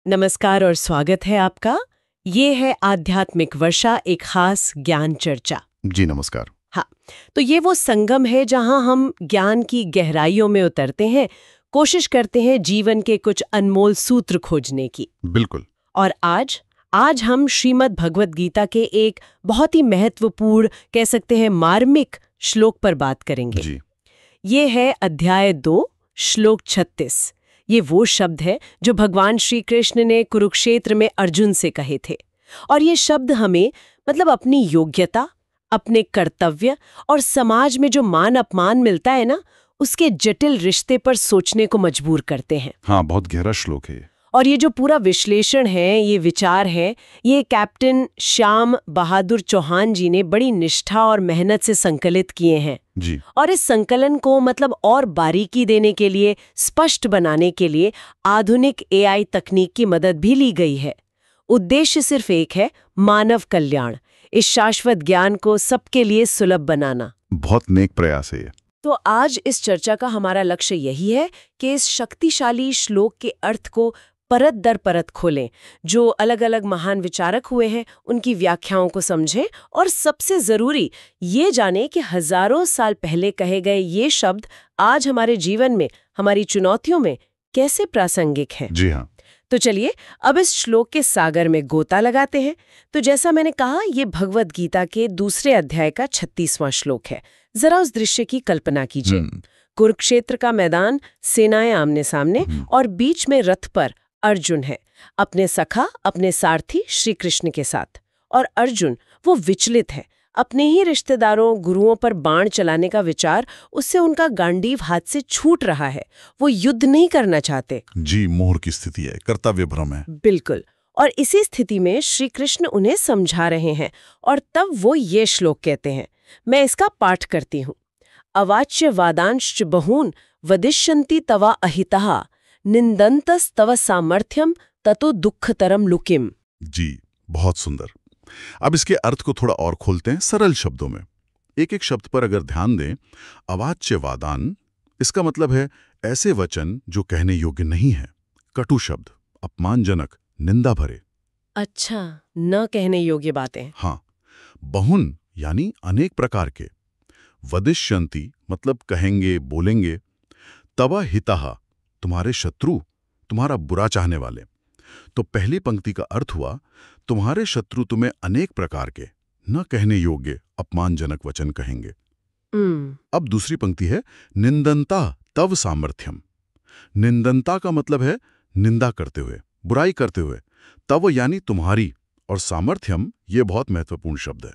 नमस्कार और स्वागत है आपका। ये है आध्यात्मिक वर्षा, एक खास ज्ञान चर्चा। जी नमस्कार। हाँ, तो ये वो संगम है जहां हम ज्ञान की गहराइयों में उतरते हैं, कोशिश करते हैं जीवन के कुछ अनमोल सूत्र खोजने की। बिल्कुल। और आज हम श्रीमद् भगवत गीता के एक बहुत ही महत्वपूर्ण, कह सकते हैं मार्मिक श्लोक पर बात करेंगे। जी। ये है अध्याय 2, श्लोक 36। ये वो शब्द है जो भगवान श्री कृष्ण ने कुरुक्षेत्र में अर्जुन से कहे थे। और ये शब्द हमें अपनी योग्यता, अपने कर्तव्य और समाज में जो मान अपमान मिलता है ना, उसके जटिल रिश्ते पर सोचने को मजबूर करते हैं। हाँ, बहुत गहरा श्लोक है। और ये जो पूरा विश्लेषण है, ये विचार है, ये कैप्टन श्याम बहादुर चौहान जी ने बड़ी निष्ठा और मेहनत से संकलित किए हैं। जी। और इस संकलन को और बारीकी देने के लिए, स्पष्ट बनाने के लिए आधुनिक एआई तकनीक की मदद भी ली गई है। उद्देश्य सिर्फ एक है, मानव कल्याण, इस शाश्वत ज्ञान को सबके लिए सुलभ बनाना। बहुत नेक प्रयास है ये। तो आज इस चर्चा का हमारा लक्ष्य यही है कि इस शक्तिशाली श्लोक के अर्थ को परत दर परत खोलें, जो अलग अलग महान विचारक हुए हैं उनकी व्याख्याओं को समझें, और सबसे जरूरी ये जानें कि हजारों साल पहले कहे गए ये शब्द आज हमारे जीवन में, हमारी चुनौतियों में कैसे प्रासंगिक हैं। जी हाँ। तो चलिए अब इस श्लोक के सागर में गोता लगाते हैं। तो जैसा मैंने कहा, ये भगवत गीता के दूसरे अध्याय का 36वां श्लोक है। जरा उस दृश्य की कल्पना कीजिए। कुरुक्षेत्र का मैदान, सेनाएं आमने सामने, और बीच में रथ पर अर्जुन है, अपने सखा, अपने सारथी श्री कृष्ण के साथ। और अर्जुन वो विचलित है, अपने ही रिश्तेदारों, गुरुओं पर बाण चलाने का विचार उससे उनका गांडीव हाथ से छूट रहा है। वो युद्ध नहीं करना चाहते। जी, मोह की स्थिति है, कर्तव्य भ्रम है। बिल्कुल। और इसी स्थिति में श्री कृष्ण उन्हें समझा रहे हैं, और तब वो ये श्लोक कहते हैं। मैं इसका पाठ करती हूँ। अवाच्य वादांश्च बहून वदिष्यन्ति तवा अहितः निंदन्तस तव सामर्थ्यम ततो दुःखतरम लुकिम। जी, बहुत सुंदर। अब इसके अर्थ को थोड़ा और खोलते हैं सरल शब्दों में। एक एक शब्द पर अगर ध्यान दें, अवाच्य वादान, इसका मतलब है ऐसे वचन जो कहने योग्य नहीं है, कटु शब्द, अपमानजनक, निंदा भरे। अच्छा, न कहने योग्य बातें। हाँ। बहुन यानी अनेक प्रकार के। वदिष्यन्ति मतलब कहेंगे, बोलेंगे। तवा हितः तुम्हारे शत्रु, तुम्हारा बुरा चाहने वाले। तो पहली पंक्ति का अर्थ हुआ, तुम्हारे शत्रु तुम्हें अनेक प्रकार के, न कहने योग्य, अपमानजनक वचन कहेंगे। अब दूसरी पंक्ति है, निंदन्ता तव सामर्थ्यम। निंदन्ता का मतलब है निंदा करते हुए, बुराई करते हुए। तव यानी तुम्हारी, और सामर्थ्यम ये बहुत महत्वपूर्ण शब्द है।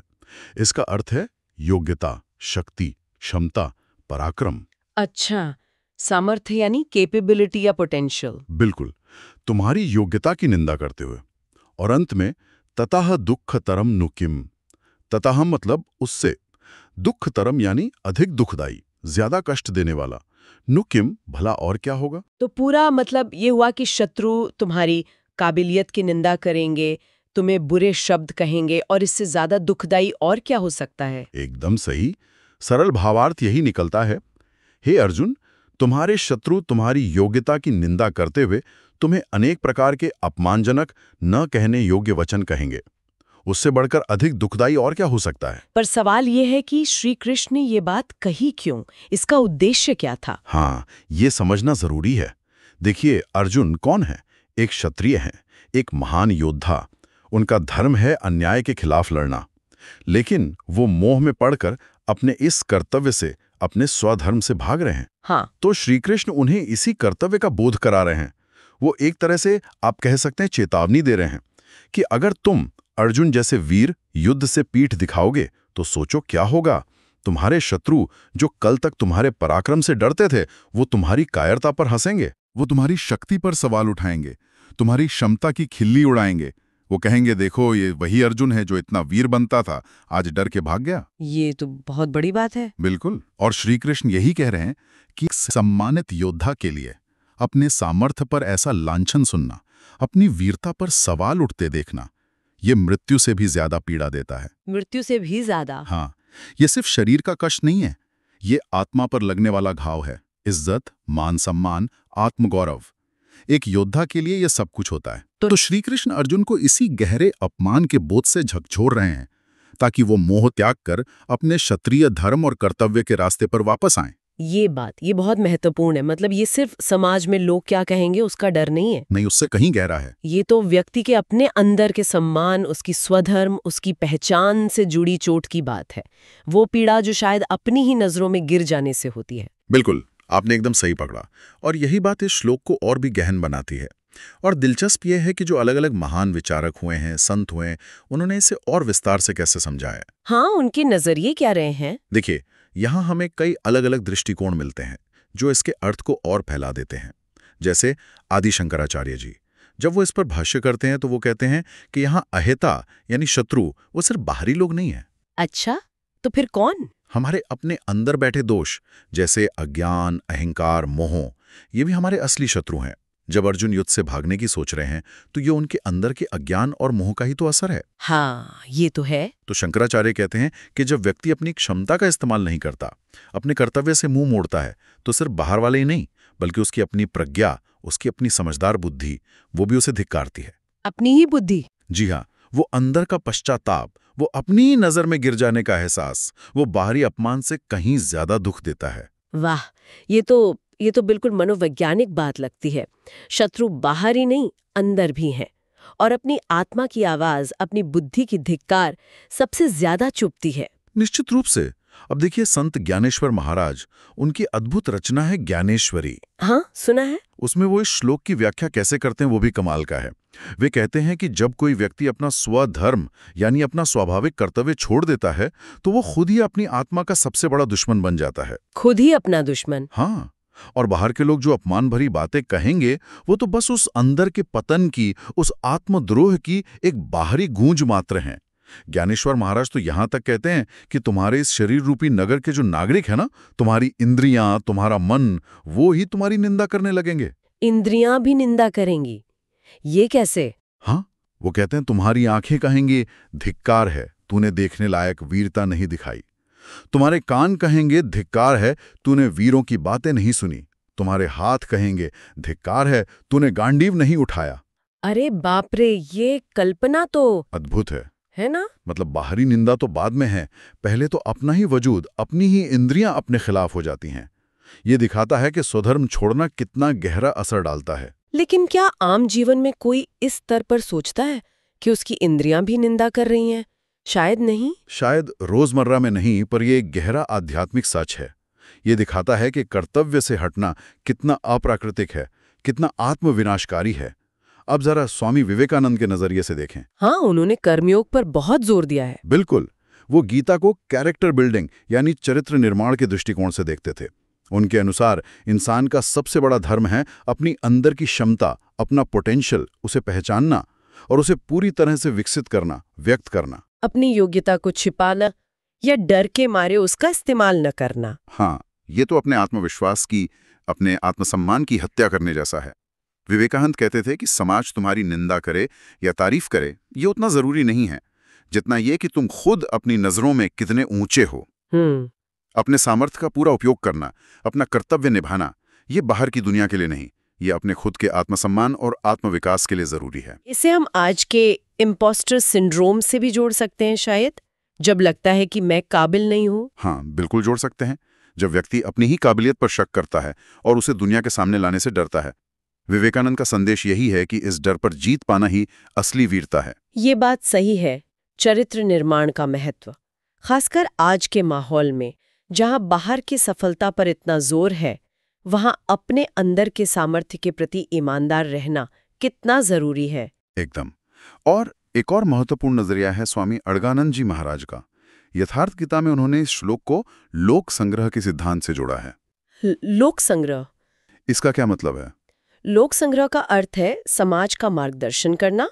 इसका अर्थ है योग्यता, शक्ति, क्षमता, पराक्रम। अच्छा, सामर्थ्य यानी कैपेबिलिटी या पोटेंशियल। बिल्कुल, तुम्हारी योग्यता की निंदा करते हुए। और अंत में ततः दुःखतरम नुकिम। ततः मतलब उससे, दुःखतरम यानी अधिक दुखदाई, ज्यादा कष्ट देने वाला। नुकिम भला और क्या होगा। तो पूरा ये हुआ कि शत्रु तुम्हारी काबिलियत की निंदा करेंगे, तुम्हें बुरे शब्द कहेंगे, और इससे ज्यादा दुखदाई और क्या हो सकता है। एकदम सही। सरल भावार्थ यही निकलता है। हे अर्जुन, तुम्हारे शत्रु तुम्हारी योग्यता की निंदा करते हुए तुम्हें अनेक प्रकार के अपमानजनक, न कहने योग्य वचन कहेंगे। उससे बढ़कर अधिक दुखदाई और क्या हो सकता है। पर सवाल यह है कि श्री कृष्ण ने ये बात कही क्यों, इसका उद्देश्य क्या था। हाँ, ये समझना जरूरी है। देखिए, अर्जुन कौन है? एक क्षत्रिय है, एक महान योद्धा। उनका धर्म है अन्याय के खिलाफ लड़ना। लेकिन वो मोह में पड़कर अपने इस कर्तव्य से, अपने स्वधर्म से भाग रहे हैं। हाँ। तो श्री कृष्ण उन्हें इसी कर्तव्य का बोध करा रहे हैं। वो एक तरह से आप कह सकते हैं चेतावनी दे रहे हैं कि अगर तुम अर्जुन जैसे वीर युद्ध से पीठ दिखाओगे तो सोचो क्या होगा। तुम्हारे शत्रु जो कल तक तुम्हारे पराक्रम से डरते थे, वो तुम्हारी कायरता पर हंसेंगे। वो तुम्हारी शक्ति पर सवाल उठाएंगे, तुम्हारी क्षमता की खिल्ली उड़ाएंगे। वो कहेंगे, देखो ये वही अर्जुन है जो इतना वीर बनता था, आज डर के भाग गया। ये तो बहुत बड़ी बात है। बिल्कुल। और श्री कृष्ण यही कह रहे हैं कि सम्मानित योद्धा के लिए अपने सामर्थ्य पर ऐसा लांछन सुनना, अपनी वीरता पर सवाल उठते देखना, ये मृत्यु से भी ज्यादा पीड़ा देता है। मृत्यु से भी ज्यादा। हाँ, ये सिर्फ शरीर का कष्ट नहीं है, ये आत्मा पर लगने वाला घाव है। इज्जत, मान सम्मान, आत्मगौरव, एक योद्धा के लिए यह सब कुछ होता है। तो श्री कृष्ण अर्जुन को इसी गहरे अपमान के बोझ से झकझोर रहे हैं ताकि वो मोह त्याग कर अपने क्षत्रिय धर्म और कर्तव्य के रास्ते पर वापस आएं। ये बहुत महत्वपूर्ण है। मतलब ये सिर्फ समाज में लोग क्या कहेंगे उसका डर नहीं है। नहीं, उससे कहीं गहरा है। ये तो व्यक्ति के अपने अंदर के सम्मान, उसकी स्वधर्म, उसकी पहचान से जुड़ी चोट की बात है। वो पीड़ा जो शायद अपनी ही नजरों में गिर जाने से होती है। बिल्कुल, आपने एकदम सही पकड़ा। और यही बात इस श्लोक को और भी गहन बनाती है। और दिलचस्प यह है कि जो अलग अलग महान विचारक हुए हैं, संत हुए, उन्होंने इसे और विस्तार से कैसे समझाया। हाँ, उनके नजरिए क्या रहे हैं? देखिए, यहाँ हमें कई अलग अलग दृष्टिकोण मिलते हैं जो इसके अर्थ को और फैला देते हैं। जैसे आदि शंकराचार्य जी, जब वो इस पर भाष्य करते हैं तो वो कहते हैं कि यहाँ अहेता यानी शत्रु वो सिर्फ बाहरी लोग नहीं है। अच्छा, तो फिर कौन? हमारे अपने अंदर बैठे दोष जैसे अज्ञान, अहंकार, मोह, ये भी हमारे असली शत्रु हैं। जब अर्जुन युद्ध से भागने की सोच रहे हैं तो ये उनके अंदर के अज्ञान और मोह का ही तो असर है। हाँ, ये तो है। तो शंकराचार्य कहते हैं कि जब व्यक्ति अपनी क्षमता का इस्तेमाल नहीं करता, अपने कर्तव्य से मुंह मोड़ता है, तो सिर्फ बाहर वाले ही नहीं बल्कि उसकी अपनी प्रज्ञा, उसकी अपनी समझदार बुद्धि, वो भी उसे धिक्कारती है। अपनी ही बुद्धि? जी हाँ, वो अंदर का पश्चाताप, वो अपनी ही नजर में गिर जाने का एहसास, वो बाहरी अपमान से कहीं ज्यादा दुख देता है। वाह, ये तो बिल्कुल मनोवैज्ञानिक बात लगती है। शत्रु बाहर ही नहीं, अंदर भी है। और अपनी आत्मा की आवाज, अपनी बुद्धि की धिक्कार सबसे ज्यादा चुभती है। निश्चित रूप से। अब देखिए, संत ज्ञानेश्वर महाराज, उनकी अद्भुत रचना है ज्ञानेश्वरी। हाँ, सुना है। उसमें वो इस श्लोक की व्याख्या कैसे करते हैं वो भी कमाल का है। वे कहते हैं कि जब कोई व्यक्ति अपना स्वधर्म यानी अपना स्वाभाविक कर्तव्य छोड़ देता है तो वो खुद ही अपनी आत्मा का सबसे बड़ा दुश्मन बन जाता है। खुद ही अपना दुश्मन? हाँ, और बाहर के लोग जो अपमान भरी बातें कहेंगे वो तो बस उस अंदर के पतन की, उस आत्मद्रोह की एक बाहरी गूंज मात्र हैं। ज्ञानेश्वर महाराज तो यहां तक कहते हैं कि तुम्हारे इस शरीर रूपी नगर के जो नागरिक है ना, तुम्हारी इंद्रियां, तुम्हारा मन, वो ही तुम्हारी निंदा करने लगेंगे। इंद्रियां भी निंदा करेंगी? ये कैसे? हाँ, वो कहते हैं तुम्हारी आंखें कहेंगे धिक्कार है, तूने देखने लायक वीरता नहीं दिखाई। तुम्हारे कान कहेंगे धिक्कार है, तूने वीरों की बातें नहीं सुनी। तुम्हारे हाथ कहेंगे धिक्कार है, तूने गांडीव नहीं उठाया। अरे बाप रे, ये कल्पना तो अद्भुत है ना? मतलब बाहरी निंदा तो बाद में है, पहले तो अपना ही वजूद, अपनी ही इंद्रियां अपने खिलाफ हो जाती हैं। ये दिखाता है कि स्वधर्म छोड़ना कितना गहरा असर डालता है। लेकिन क्या आम जीवन में कोई इस स्तर पर सोचता है कि उसकी इंद्रियां भी निंदा कर रही हैं? शायद नहीं। शायद रोजमर्रा में नहीं, पर यह एक गहरा आध्यात्मिक सच है। ये दिखाता है कि कर्तव्य से हटना कितना अप्राकृतिक है, कितना आत्मविनाशकारी है। अब जरा स्वामी विवेकानंद के नजरिए से देखें। हाँ, उन्होंने कर्मयोग पर बहुत जोर दिया है। बिल्कुल, वो गीता को कैरेक्टर बिल्डिंग यानी चरित्र निर्माण के दृष्टिकोण से देखते थे। उनके अनुसार इंसान का सबसे बड़ा धर्म है अपनी अंदर की क्षमता, अपना पोटेंशियल, उसे पहचानना और उसे पूरी तरह से विकसित करना, व्यक्त करना। अपनी योग्यता को छिपाना या डर के मारे उसका इस्तेमाल न करना। हाँ, ये तो अपने आत्मविश्वास की, अपने आत्मसम्मान की हत्या करने जैसा है। विवेकानंद कहते थे कि समाज तुम्हारी निंदा करे या तारीफ करे, ये उतना जरूरी नहीं है जितना ये कि तुम खुद अपनी नजरों में कितने ऊंचे हो। अपने सामर्थ्य का पूरा उपयोग करना, अपना कर्तव्य निभाना, ये बाहर की दुनिया के लिए नहीं, ये अपने खुद के आत्मसम्मान और आत्मविकास के लिए जरूरी है। इसे हम आज के इम्पोस्टर सिंड्रोम से भी जोड़ सकते हैं शायद, जब लगता है कि मैं काबिल नहीं हूँ। हाँ, बिल्कुल जोड़ सकते हैं। जब व्यक्ति अपनी ही काबिलियत पर शक करता है और उसे दुनिया के सामने लाने से डरता है। विवेकानंद का संदेश यही है कि इस डर पर जीत पाना ही असली वीरता है। ये बात सही है। चरित्र निर्माण का महत्व, खासकर आज के माहौल में जहां बाहर की सफलता पर इतना जोर है, वहां अपने अंदर के सामर्थ्य के प्रति ईमानदार रहना कितना जरूरी है। एकदम। और एक और महत्वपूर्ण नजरिया है स्वामी अड़गानंद जी महाराज का। यथार्थ गीता में उन्होंने इस श्लोक को लोक संग्रह के सिद्धांत से जोड़ा है। लोक संग्रह? इसका क्या मतलब है? लोक संग्रह का अर्थ है समाज का मार्गदर्शन करना,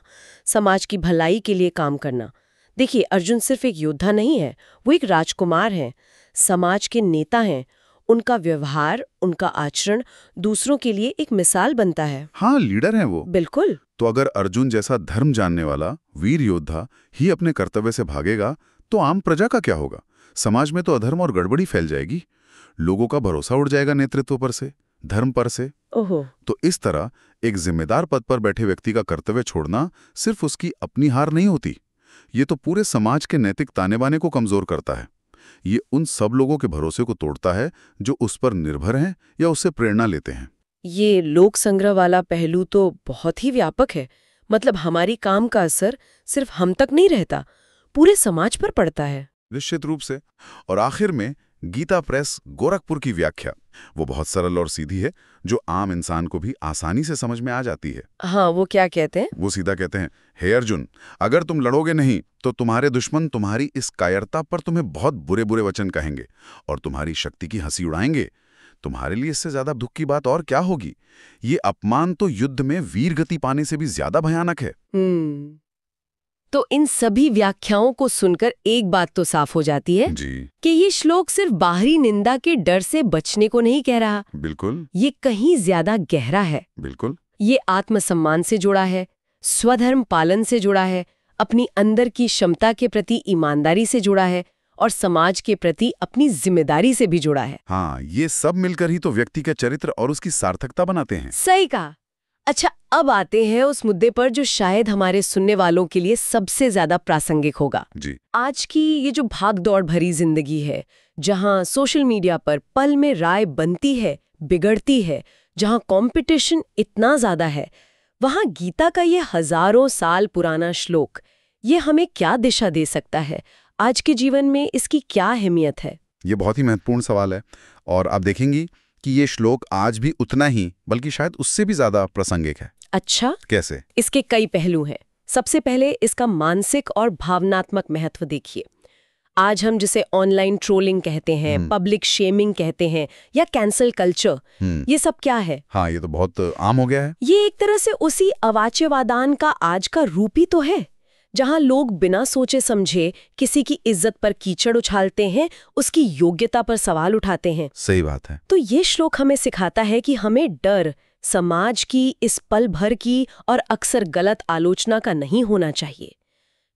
समाज की भलाई के लिए काम करना। देखिए, अर्जुन सिर्फ एक योद्धा नहीं है, वो एक राजकुमार है, समाज के नेता हैं। उनका व्यवहार, उनका आचरण दूसरों के लिए एक मिसाल बनता है। हाँ, लीडर हैं वो। बिल्कुल। तो अगर अर्जुन जैसा धर्म जानने वाला वीर योद्धा ही अपने कर्तव्य से भागेगा तो आम प्रजा का क्या होगा? समाज में तो अधर्म और गड़बड़ी फैल जाएगी। लोगों का भरोसा उड़ जाएगा नेतृत्व पर से, धर्म पर से, ओहो। तो इस तरह एक जिम्मेदार पद पर बैठे व्यक्ति का कर्तव्य छोड़ना सिर्फ उसकी अपनी हार नहीं होती, ये तो पूरे समाज के नैतिक ताने बाने को कमजोर करता है। ये उन सब लोगों के भरोसे को तोड़ता है जो उस पर निर्भर हैं या उससे प्रेरणा लेते हैं। ये लोक संग्रह वाला पहलू तो बहुत ही व्यापक है। मतलब हमारी काम का असर सिर्फ हम तक नहीं रहता, पूरे समाज पर पड़ता है। निश्चित रूप से। और आखिर में गीता प्रेस गोरखपुर की व्याख्या, वो बहुत सरल और सीधी है, जो आम इंसान को भी आसानी से समझ में आ जाती है। हाँ, वो क्या कहते हैं? वो सीधा कहते हैं, हे अर्जुन, अगर तुम लड़ोगे नहीं तो तुम्हारे दुश्मन तुम्हारी इस कायरता पर तुम्हें बहुत बुरे बुरे वचन कहेंगे और तुम्हारी शक्ति की हंसी उड़ाएंगे। तुम्हारे लिए इससे ज्यादा दुख की बात और क्या होगी? ये अपमान तो युद्ध में वीर गति पाने से भी ज्यादा भयानक है। तो इन सभी व्याख्याओं को सुनकर एक बात तो साफ हो जाती है जी कि ये श्लोक सिर्फ बाहरी निंदा के डर से बचने को नहीं कह रहा। बिल्कुल, ये कहीं ज्यादा गहरा है। बिल्कुल। ये आत्मसम्मान से जुड़ा है, स्वधर्म पालन से जुड़ा है, अपनी अंदर की क्षमता के प्रति ईमानदारी से जुड़ा है और समाज के प्रति अपनी जिम्मेदारी से भी जुड़ा है। हाँ, ये सब मिलकर ही तो व्यक्ति का चरित्र और उसकी सार्थकता बनाते हैं। सही कहा। अच्छा, अब आते हैं उस मुद्दे पर जो शायद हमारे सुनने वालों के लिए सबसे ज्यादा प्रासंगिक होगा। जी। आज की ये जो भाग-दौड़ भरी जिंदगी है, जहां सोशल मीडिया पर पल में राय बनती है, बिगड़ती है, जहां कंपटीशन इतना ज्यादा है, वहां गीता का ये हजारों साल पुराना श्लोक, ये हमें क्या दिशा दे सकता है? आज के जीवन में इसकी क्या अहमियत है? ये बहुत ही महत्वपूर्ण सवाल है और आप देखेंगी कि ये श्लोक आज भी उतना ही, बल्कि शायद उससे भी ज्यादा प्रासंगिक है। अच्छा, कैसे? इसके कई पहलू हैं। सबसे पहले इसका मानसिक और भावनात्मक महत्व देखिए। आज हम जिसे ऑनलाइन ट्रोलिंग कहते हैं, पब्लिक शेमिंग कहते हैं या कैंसल कल्चर, ये सब क्या है? हाँ, ये तो बहुत आम हो गया है। ये एक तरह से उसी अवाच्यवादान का आज का रूप ही तो है, जहां लोग बिना सोचे समझे किसी की इज्जत पर कीचड़ उछालते हैं, उसकी योग्यता पर सवाल उठाते हैं। सही बात है। तो ये श्लोक हमें सिखाता है कि हमें डर समाज की इस पल भर की और अक्सर गलत आलोचना का नहीं होना चाहिए।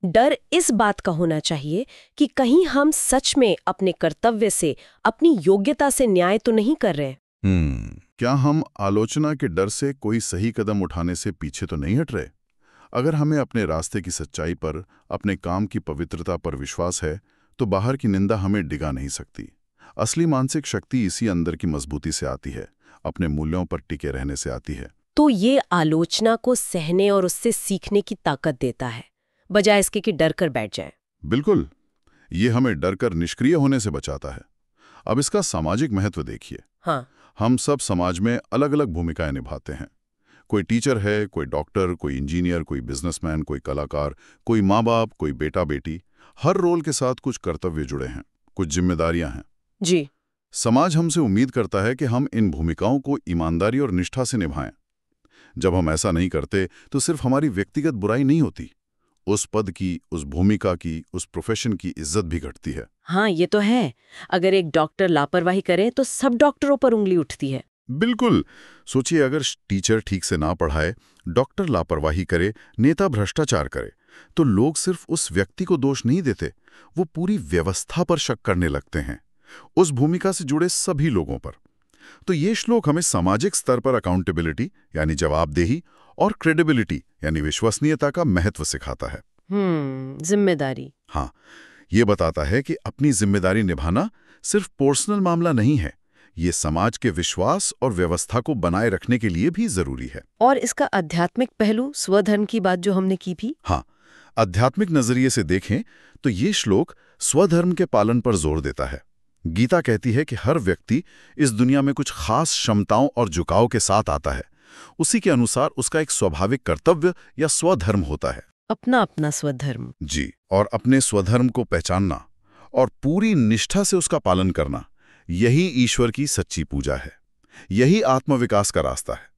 डर इस बात का होना चाहिए कि कहीं हम सच में अपने कर्तव्य से, अपनी योग्यता से न्याय तो नहीं कर रहे। क्या हम आलोचना के डर से कोई सही कदम उठाने से पीछे तो नहीं हट रहे? अगर हमें अपने रास्ते की सच्चाई पर, अपने काम की पवित्रता पर विश्वास है, तो बाहर की निंदा हमें डिगा नहीं सकती। असली मानसिक शक्ति इसी अंदर की मजबूती से आती है, अपने मूल्यों पर टिके रहने से आती है। तो ये आलोचना को सहने और उससे सीखने की ताकत देता है, बजाय इसके कि डर कर बैठ जाए। बिल्कुल, ये हमें डर कर निष्क्रिय होने से बचाता है। अब इसका सामाजिक महत्व देखिए। हाँ, हम सब समाज में अलग अलग भूमिकाएं निभाते हैं। कोई टीचर है, कोई डॉक्टर, कोई इंजीनियर, कोई बिजनेसमैन, कोई कलाकार, कोई माँ बाप, कोई बेटा बेटी। हर रोल के साथ कुछ कर्तव्य जुड़े हैं, कुछ जिम्मेदारियां हैं। जी। समाज हमसे उम्मीद करता है कि हम इन भूमिकाओं को ईमानदारी और निष्ठा से निभाएं। जब हम ऐसा नहीं करते तो सिर्फ हमारी व्यक्तिगत बुराई नहीं होती, उस पद की, उस भूमिका की, उस प्रोफेशन की इज्जत भी घटती है। हाँ, ये तो है। अगर एक डॉक्टर लापरवाही करे तो सब डॉक्टरों पर उंगली उठती है। बिल्कुल। सोचिए, अगर टीचर ठीक से ना पढ़ाए, डॉक्टर लापरवाही करे, नेता भ्रष्टाचार करे, तो लोग सिर्फ उस व्यक्ति को दोष नहीं देते, वो पूरी व्यवस्था पर शक करने लगते हैं, उस भूमिका से जुड़े सभी लोगों पर। तो ये श्लोक हमें सामाजिक स्तर पर अकाउंटेबिलिटी यानी जवाबदेही और क्रेडिबिलिटी यानी विश्वसनीयता का महत्व सिखाता है। जिम्मेदारी। हाँ, ये बताता है कि अपनी जिम्मेदारी निभाना सिर्फ पर्सनल मामला नहीं है, ये समाज के विश्वास और व्यवस्था को बनाए रखने के लिए भी जरूरी है। और इसका आध्यात्मिक पहलू, स्वधर्म की बात जो हमने की थी। हाँ, आध्यात्मिक नजरिए से देखें तो ये श्लोक स्वधर्म के पालन पर जोर देता है। गीता कहती है कि हर व्यक्ति इस दुनिया में कुछ खास क्षमताओं और झुकाव के साथ आता है, उसी के अनुसार उसका एक स्वाभाविक कर्तव्य या स्वधर्म होता है। अपना अपना स्वधर्म। जी, और अपने स्वधर्म को पहचानना और पूरी निष्ठा से उसका पालन करना, यही ईश्वर की सच्ची पूजा है, यही आत्मविकास का रास्ता है।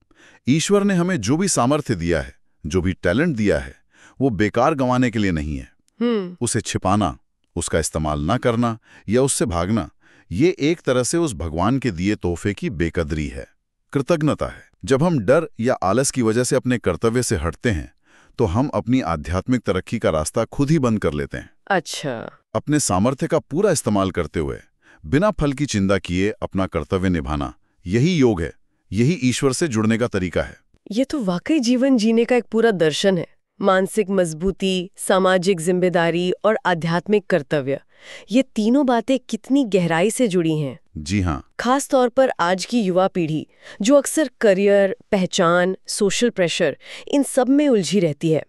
ईश्वर ने हमें जो भी सामर्थ्य दिया है, जो भी टैलेंट दिया है, वो बेकार गंवाने के लिए नहीं है। उसे छिपाना, उसका इस्तेमाल ना करना या उससे भागना, ये एक तरह से उस भगवान के दिए तोहफे की बेकदरी है, कृतज्ञता है। जब हम डर या आलस की वजह से अपने कर्तव्य से हटते हैं तो हम अपनी आध्यात्मिक तरक्की का रास्ता खुद ही बंद कर लेते हैं। अच्छा। अपने सामर्थ्य का पूरा इस्तेमाल करते हुए बिना फल की चिंता किए अपना कर्तव्य निभाना, यही योग है, यही ईश्वर से जुड़ने का तरीका है। ये तो वाकई जीवन जीने का एक पूरा दर्शन है। मानसिक मजबूती, सामाजिक जिम्मेदारी और आध्यात्मिक कर्तव्य, ये तीनों बातें कितनी गहराई से जुड़ी हैं। जी हाँ। खास तौर पर आज की युवा पीढ़ी जो अक्सर करियर, पहचान, सोशल प्रेशर इन सब में उलझी रहती है,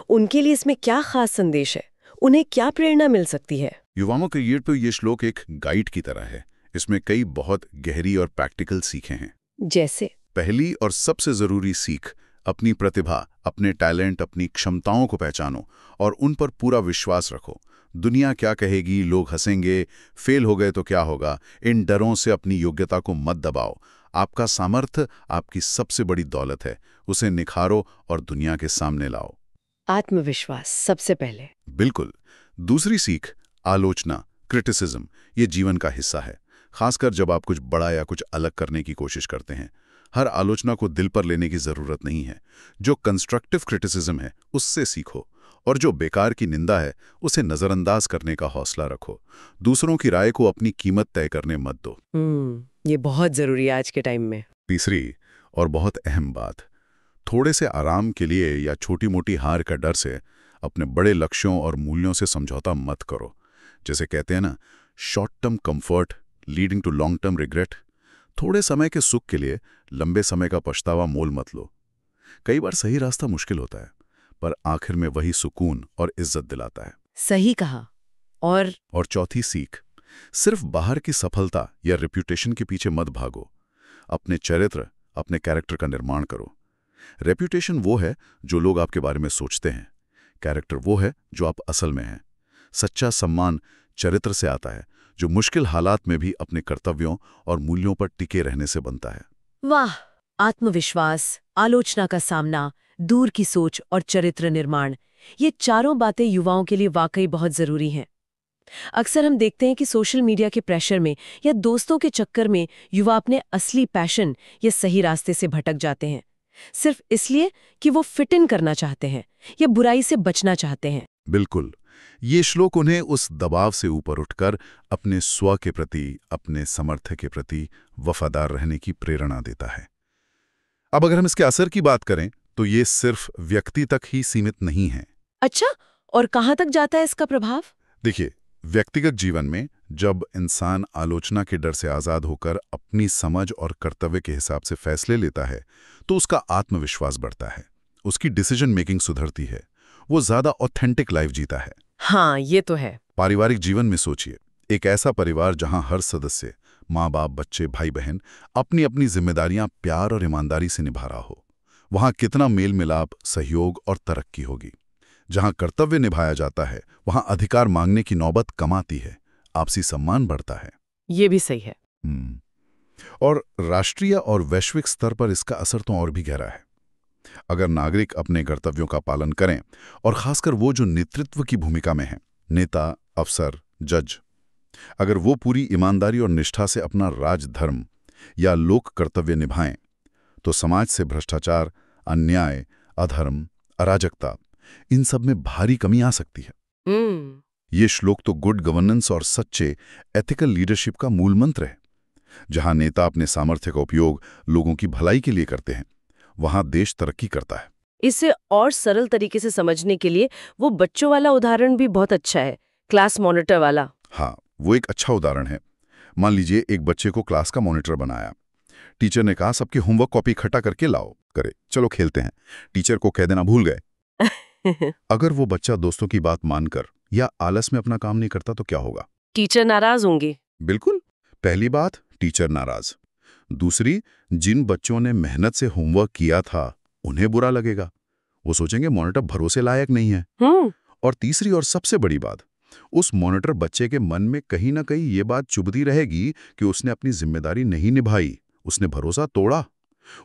उनके लिए इसमें क्या खास संदेश है? उन्हें क्या प्रेरणा मिल सकती है? युवाओं के लिए तो ये श्लोक एक गाइड की तरह है। इसमें कई बहुत गहरी और प्रैक्टिकल सीखें हैं। जैसे पहली और सबसे जरूरी सीख, अपनी प्रतिभा, अपने टैलेंट, अपनी क्षमताओं को पहचानो और उन पर पूरा विश्वास रखो। दुनिया क्या कहेगी, लोग हंसेंगे, फेल हो गए तो क्या होगा, इन डरों से अपनी योग्यता को मत दबाओ। आपका सामर्थ्य आपकी सबसे बड़ी दौलत है, उसे निखारो और दुनिया के सामने लाओ। आत्मविश्वास सबसे पहले। बिल्कुल। दूसरी सीख, आलोचना, क्रिटिसिज्म, ये जीवन का हिस्सा है, खासकर जब आप कुछ बड़ा या कुछ अलग करने की कोशिश करते हैं। हर आलोचना को दिल पर लेने की जरूरत नहीं है। जो कंस्ट्रक्टिव क्रिटिसिज्म है उससे सीखो, और जो बेकार की निंदा है उसे नजरअंदाज करने का हौसला रखो। दूसरों की राय को अपनी कीमत तय करने मत दो। ये बहुत जरूरी है आज के टाइम में। तीसरी और बहुत अहम बात, थोड़े से आराम के लिए या छोटी मोटी हार का डर से अपने बड़े लक्ष्यों और मूल्यों से समझौता मत करो। जैसे कहते हैं ना, short term comfort leading to long term regret. थोड़े समय के सुख के लिए लंबे समय का पछतावा मोल मत लो। कई बार सही रास्ता मुश्किल होता है, पर आखिर में वही सुकून और इज्जत दिलाता है। सही कहा। और चौथी सीख, सिर्फ बाहर की सफलता या रेप्यूटेशन के पीछे मत भागो। अपने चरित्र, अपने कैरेक्टर का निर्माण करो। रेप्यूटेशन वो है जो लोग आपके बारे में सोचते हैं, कैरेक्टर वो है जो आप असल में हैं। सच्चा सम्मान चरित्र से आता है, जो मुश्किल हालात में भी अपने कर्तव्यों और मूल्यों पर टिके रहने से बनता है। वाह! आत्मविश्वास, आलोचना का सामना, दूर की सोच और चरित्र निर्माण, ये चारों बातें युवाओं के लिए वाकई बहुत जरूरी हैं। अक्सर हम देखते हैं कि सोशल मीडिया के प्रेशर में या दोस्तों के चक्कर में युवा अपने असली पैशन या सही रास्ते से भटक जाते हैं, सिर्फ इसलिए कि वो फिट इन करना चाहते हैं या बुराई से बचना चाहते हैं। बिल्कुल। ये श्लोक उन्हें उस दबाव से ऊपर उठकर अपने स्व के प्रति, अपने समर्थक के प्रति वफादार रहने की प्रेरणा देता है। अब अगर हम इसके असर की बात करें तो ये सिर्फ व्यक्ति तक ही सीमित नहीं है। अच्छा, और कहाँ तक जाता है इसका प्रभाव? देखिए, व्यक्तिगत जीवन में जब इंसान आलोचना के डर से आजाद होकर अपनी समझ और कर्तव्य के हिसाब से फैसले लेता है तो उसका आत्मविश्वास बढ़ता है, उसकी डिसीजन मेकिंग सुधरती है, वो ज्यादा ऑथेंटिक लाइफ जीता है। हाँ, ये तो है। पारिवारिक जीवन में सोचिए, एक ऐसा परिवार जहां हर सदस्य, माँ बाप, बच्चे, भाई बहन अपनी अपनी जिम्मेदारियां प्यार और ईमानदारी से निभा रहा हो, वहां कितना मेल मिलाप, सहयोग और तरक्की होगी। जहां कर्तव्य निभाया जाता है वहां अधिकार मांगने की नौबत कम आती है, आपसी सम्मान बढ़ता है। ये भी सही है। और राष्ट्रीय और वैश्विक स्तर पर इसका असर तो और भी गहरा है। अगर नागरिक अपने कर्तव्यों का पालन करें, और खासकर वो जो नेतृत्व की भूमिका में हैं, नेता, अफसर, जज, अगर वो पूरी ईमानदारी और निष्ठा से अपना राजधर्म या लोक कर्तव्य निभाएं, तो समाज से भ्रष्टाचार, अन्याय, अधर्म, अराजकता, इन सब में भारी कमी आ सकती है। ये श्लोक तो गुड गवर्नेंस और सच्चे एथिकल लीडरशिप का मूल मंत्र है। जहां नेता अपने सामर्थ्य का उपयोग लोगों की भलाई के लिए करते हैं, वहां देश तरक्की करता है। इसे और सरल तरीके से समझने के लिए वो बच्चों वाला उदाहरण भी बहुत अच्छा है, क्लास मॉनिटर वाला। हाँ, वो एक अच्छा उदाहरण है। मान लीजिए एक बच्चे को क्लास का मॉनिटर बनाया। टीचर ने कहा सबकी होमवर्क कॉपी इकट्ठा करके लाओ, करे, चलो खेलते हैं। टीचर को कह देना भूल गए। अगर वो बच्चा दोस्तों की बात मानकर या आलस में अपना काम नहीं करता तो क्या होगा? टीचर नाराज होंगे। बिल्कुल। पहली बात, टीचर नाराज। दूसरी, जिन बच्चों ने मेहनत से होमवर्क किया था उन्हें बुरा लगेगा, वो सोचेंगे मॉनिटर भरोसे लायक नहीं है। और तीसरी और सबसे बड़ी बात, उस मॉनिटर बच्चे के मन में कहीं ना कहीं ये बात चुभती रहेगी कि उसने अपनी जिम्मेदारी नहीं निभाई, उसने भरोसा तोड़ा।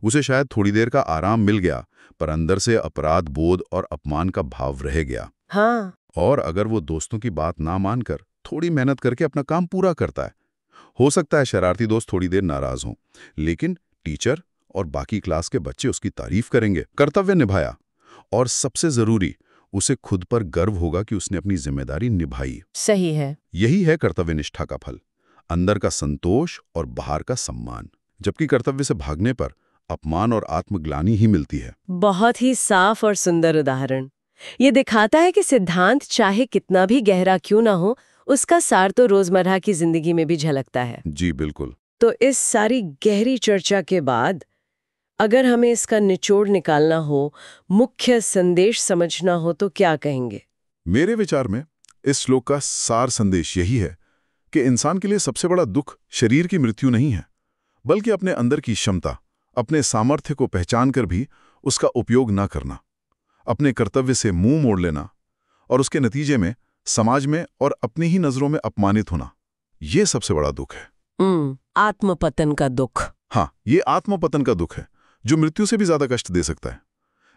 उसे शायद थोड़ी देर का आराम मिल गया, पर अंदर से अपराध बोध और अपमान का भाव रह गया। हाँ। और अगर वो दोस्तों की बात ना मानकर थोड़ी मेहनत करके अपना काम पूरा करता है, हो सकता है शरारती दोस्त थोड़ी देर नाराज हों, लेकिन टीचर और बाकी क्लास के बच्चे उसकी तारीफ करेंगे। कर्तव्य निभाया, और सबसे जरूरी, उसे खुद पर गर्व होगा कि उसने अपनी जिम्मेदारी निभाई। सही है। यही है कर्तव्य निष्ठा का फल, अंदर का संतोष और बाहर का सम्मान। जबकि कर्तव्य से भागने पर अपमान और आत्मग्लानि ही मिलती है। बहुत ही साफ और सुंदर उदाहरण। ये दिखाता है कि सिद्धांत चाहे कितना भी गहरा क्यों ना हो, उसका सार तो रोजमर्रा की जिंदगी में भी झलकता है। जी बिल्कुल। तो इस सारी गहरी चर्चा के बाद अगर हमें इसका निचोड़ निकालना हो, मुख्य संदेश समझना हो, तो क्या कहेंगे? मेरे विचार में इस श्लोक का सार संदेश यही है कि इंसान के लिए सबसे बड़ा दुख शरीर की मृत्यु नहीं है, बल्कि अपने अंदर की क्षमता, अपने सामर्थ्य को पहचान कर भी उसका उपयोग न करना, अपने कर्तव्य से मुंह मोड़ लेना और उसके नतीजे में समाज में और अपनी ही नजरों में अपमानित होना, ये सबसे बड़ा दुख है। आत्मपतन का दुख। हाँ, ये आत्मपतन का दुख है जो मृत्यु से भी ज्यादा कष्ट दे सकता है।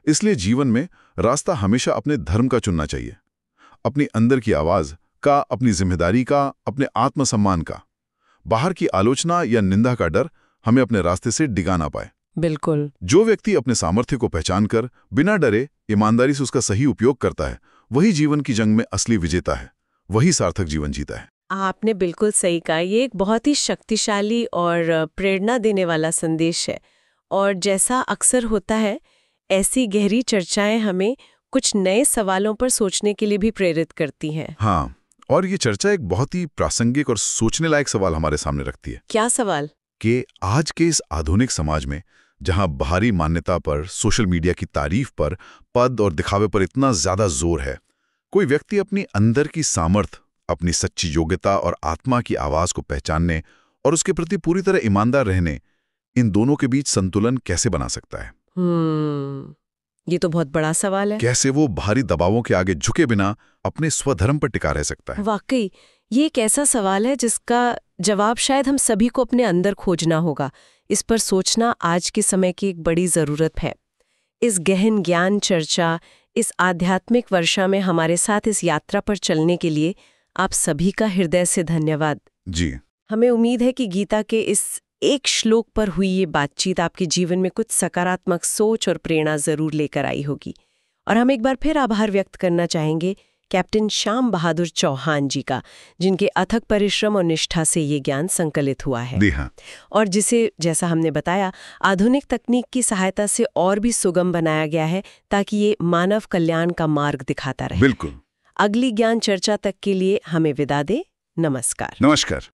इसलिए जीवन में रास्ता हमेशा अपने धर्म का चुनना चाहिए, अपनी अंदर की आवाज का, अपनी जिम्मेदारी का, अपने आत्मसम्मान का। बाहर की आलोचना या निंदा का डर हमें अपने रास्ते से डिगा ना पाए। बिल्कुल। जो व्यक्ति अपने सामर्थ्य को पहचान कर बिना डरे ईमानदारी से उसका सही उपयोग करता है, वही जीवन की जंग में असली विजेता है, वही सार्थक जीवन जीता है। आपने बिल्कुल सही कहा। ये एक बहुत ही शक्तिशाली और प्रेरणा देने वाला संदेश है। और जैसा अक्सर होता है, ऐसी गहरी चर्चाएं हमें कुछ नए सवालों पर सोचने के लिए भी प्रेरित करती हैं। हाँ, और ये चर्चा एक बहुत ही प्रासंगिक और सोचने लायक सवाल हमारे सामने रखती है। क्या सवाल? कि आज के इस आधुनिक समाज में, जहां बाहरी मान्यता पर, सोशल मीडिया की तारीफ पर, पद और दिखावे पर इतना ज्यादा जोर है, कोई व्यक्ति अपनी अंदर की सामर्थ, अपनी सच्ची योग्यता और आत्मा की आवाज को पहचानने और उसके प्रति पूरी तरह ईमानदार रहने, इन दोनों के बीच संतुलन कैसे बना सकता है? ये तो बहुत बड़ा सवाल है। कैसे वो बाहरी दबावों के आगे झुके बिना अपने स्वधर्म पर टिका रह सकता है? वाकई ये एक ऐसा सवाल है जिसका जवाब शायद हम सभी को अपने अंदर खोजना होगा। इस पर सोचना आज के समय की एक बड़ी जरूरत है। इस गहन ज्ञान चर्चा, इस आध्यात्मिक वर्षा में हमारे साथ इस यात्रा पर चलने के लिए आप सभी का हृदय से धन्यवाद। जी, हमें उम्मीद है कि गीता के इस एक श्लोक पर हुई ये बातचीत आपके जीवन में कुछ सकारात्मक सोच और प्रेरणा जरूर लेकर आई होगी। और हम एक बार फिर आभार व्यक्त करना चाहेंगे कैप्टन श्याम बहादुर चौहान जी का, जिनके अथक परिश्रम और निष्ठा से ये ज्ञान संकलित हुआ है। हाँ। और जिसे, जैसा हमने बताया, आधुनिक तकनीक की सहायता से और भी सुगम बनाया गया है, ताकि ये मानव कल्याण का मार्ग दिखाता रहे। बिल्कुल। अगली ज्ञान चर्चा तक के लिए हमें विदा दे। नमस्कार। नमस्कार।